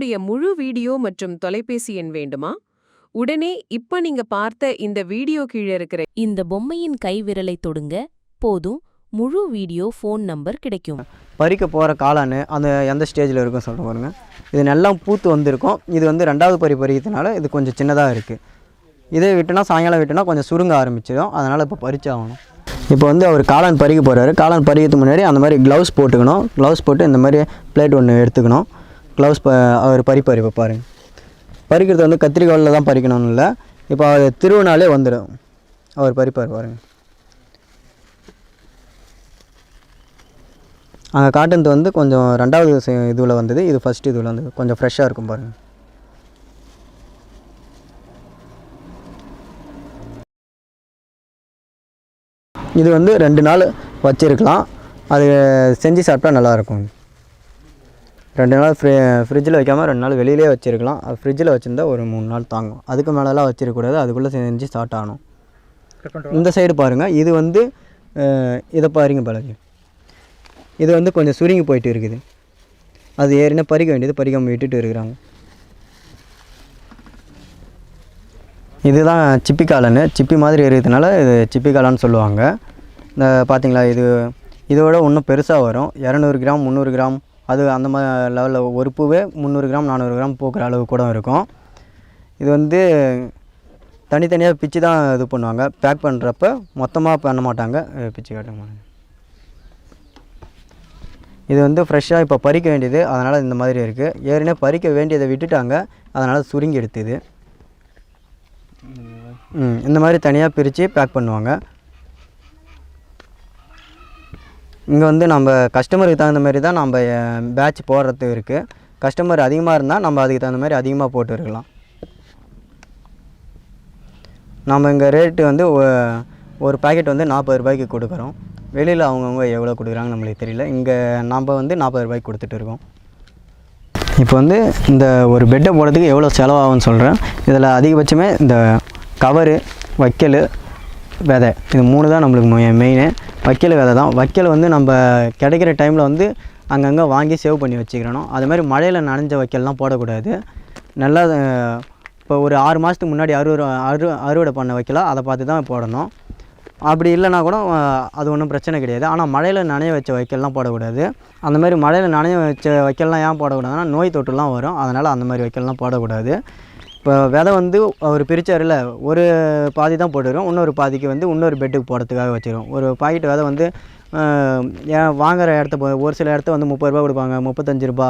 பொம்மையுடைய முழு வீடியோ மற்றும் தொலைபேசி எண் வேண்டுமா? உடனே இப்ப நீங்க பார்த்த இந்த வீடியோ கீழே இருக்கிற இந்த பொம்மையின் கைவிரலை தொடுங்க போதும், முழு வீடியோ ஃபோன் நம்பர் கிடைக்கும். பறிக்க போகிற காளான் அந்த எந்த ஸ்டேஜில் இருக்கும் சொல்கிற பாருங்க. இது நல்லா பூத்து வந்திருக்கும். இது வந்து ரெண்டாவது பறிக்கிறதுனால இது கொஞ்சம் சின்னதாக இருக்குது. இதே விட்டுனா சாயங்காலம் விட்டுனா கொஞ்சம் சுருங்க ஆரம்பிச்சிடும். அதனால் இப்போ பறிச்சாகணும். இப்போ வந்து அவர் காளான் பறிக்க போகிறாரு. காளான் பறிக்கிறதுக்கு முன்னாடி அந்த மாதிரி க்ளவுஸ் போட்டுக்கணும். க்ளவுஸ் போட்டு இந்த மாதிரி பிளேட் ஒன்று எடுத்துக்கணும். க்ளவுஸ் அவர் பறிப்பார். இப்போ பாருங்கள், பறிக்கிறது வந்து கத்திரிக்கோலில் தான் பறிக்கணும்னு இல்லை. இப்போ அவர் திருவினாலே வந்துடும். அவர் பறிப்பார் பாருங்கள். அங்கே காட்டுறது வந்து கொஞ்சம் ரெண்டாவது இதுவில் வந்தது, இது ஃபஸ்ட்டு இதுவில் வந்தது. கொஞ்சம் ஃப்ரெஷ்ஷாக இருக்கும் பாருங்கள். இது வந்து 2 நாள் வச்சுருக்கலாம். அது செஞ்சு சாப்பிட்டா நல்லாயிருக்கும். 2 நாள் ஃப்ரிட்ஜில் வைக்காமல் 2 நாள் வெளியிலே வச்சுருக்கலாம். அது ஃப்ரிட்ஜில் வச்சுருந்தா ஒரு 3 நாள் தாங்கும். அதுக்கு மேலெலாம் வச்சிருக்கக்கூடாது. அதுக்குள்ளே செஞ்சு ஸ்டார்ட் ஆகணும். இந்த சைடு பாருங்கள், இது வந்து இதை பாருங்க பழகு. இது வந்து கொஞ்சம் சுருங்கி போயிட்டு இருக்குது. அது ஏறினா பறிக்க வேண்டியது பறிக்காமல் விட்டுட்டு இருக்கிறாங்க. இதுதான் சிப்பி காளான். சிப்பி மாதிரி இருக்கிறதுனால இது சிப்பி காளான்னு சொல்லுவாங்க. இந்த பார்த்தீங்களா, இதோட இன்னும் பெருசாக வரும். 200 கிராம் 300 கிராம் அது அந்த மாதிரி லெவலில் ஒரு பூவே 300 கிராம் 400 கிராம் பூக்கிற அளவு கூட இருக்கும். இது வந்து தனித்தனியாக பிச்சு தான் இது பண்ணுவாங்க. பேக் பண்ணுறப்ப மொத்தமாக பண்ண மாட்டாங்க, பிச்சு காட்ட மாட்டாங்க. இது வந்து ஃப்ரெஷ்ஷாக இப்போ பறிக்க வேண்டியது, அதனால் இந்த மாதிரி இருக்குது. ஏற்கனவே பறிக்க வேண்டியதை விட்டுட்டாங்க, அதனால் சுருங்கி எடுத்துது. இந்த மாதிரி தனியாக பிரித்து பேக் பண்ணுவாங்க. இங்கே வந்து நம்ம கஸ்டமருக்கு தகுந்த மாதிரி தான் நம்ம பேட்ச் போடுறது இருக்குது. கஸ்டமர் அதிகமாக இருந்தால் நம்ம அதுக்கு தகுந்த மாதிரி அதிகமாக போட்டு இருக்கலாம். நம்ம இங்கே ரேட்டு வந்து ஒரு பாக்கெட் வந்து 40 ரூபாய்க்கு கொடுக்குறோம். வெளியில் அவங்கவுங்க எவ்வளோ கொடுக்குறாங்கன்னு நம்மளுக்கு தெரியல. இங்கே நம்ம வந்து 40 ரூபாய்க்கு கொடுத்துட்டு இருக்கோம். இப்போ வந்து இந்த ஒரு பெட்டை போடுறதுக்கு எவ்வளோ செலவாகும்னு சொல்கிறேன். இதில் அதிகபட்சமே இந்த கவரு, வைக்கல், விதை, இது 3 தான் நம்மளுக்கு மெயினு. வைக்கல், விதை தான். வைக்கல் வந்து நம்ம கிடைக்கிற டைமில் வந்து அங்கங்கே வாங்கி சேவ் பண்ணி வச்சுக்கிறணும். அது மாதிரி மழையில் நனைஞ்ச வைக்கல்லாம் போடக்கூடாது. நல்லா இப்போ ஒரு 6 மாதத்துக்கு முன்னாடி அறுவடை பண்ண வைக்கலாம், அதை பார்த்து தான் போடணும். அப்படி இல்லைனா கூட அது ஒன்றும் பிரச்சனை கிடையாது. ஆனால் மழையில் நனைய வச்ச வைக்கல்லாம் போடக்கூடாது. அந்த மாதிரி மழையில் நனைய வச்ச வைக்கல்லாம் ஏன் போடக்கூடாதுன்னா நோய் தொற்றுலாம் வரும். அதனால் அந்த மாதிரி வைக்கல்லாம் போடக்கூடாது. இப்போ விதை வந்து அவர் பிரித்தாரில் ஒரு பாதி தான் போட்டுக்கிறோம். இன்னொரு பாதிக்கு வந்து இன்னொரு பெட்டுக்கு போடுறதுக்காக வச்சுருவோம். ஒரு பாக்கெட் விதை வந்து வாங்குகிற இடத்த ஒரு சில இடத்த வந்து 30 ரூபா கொடுப்பாங்க, 35 ரூபா,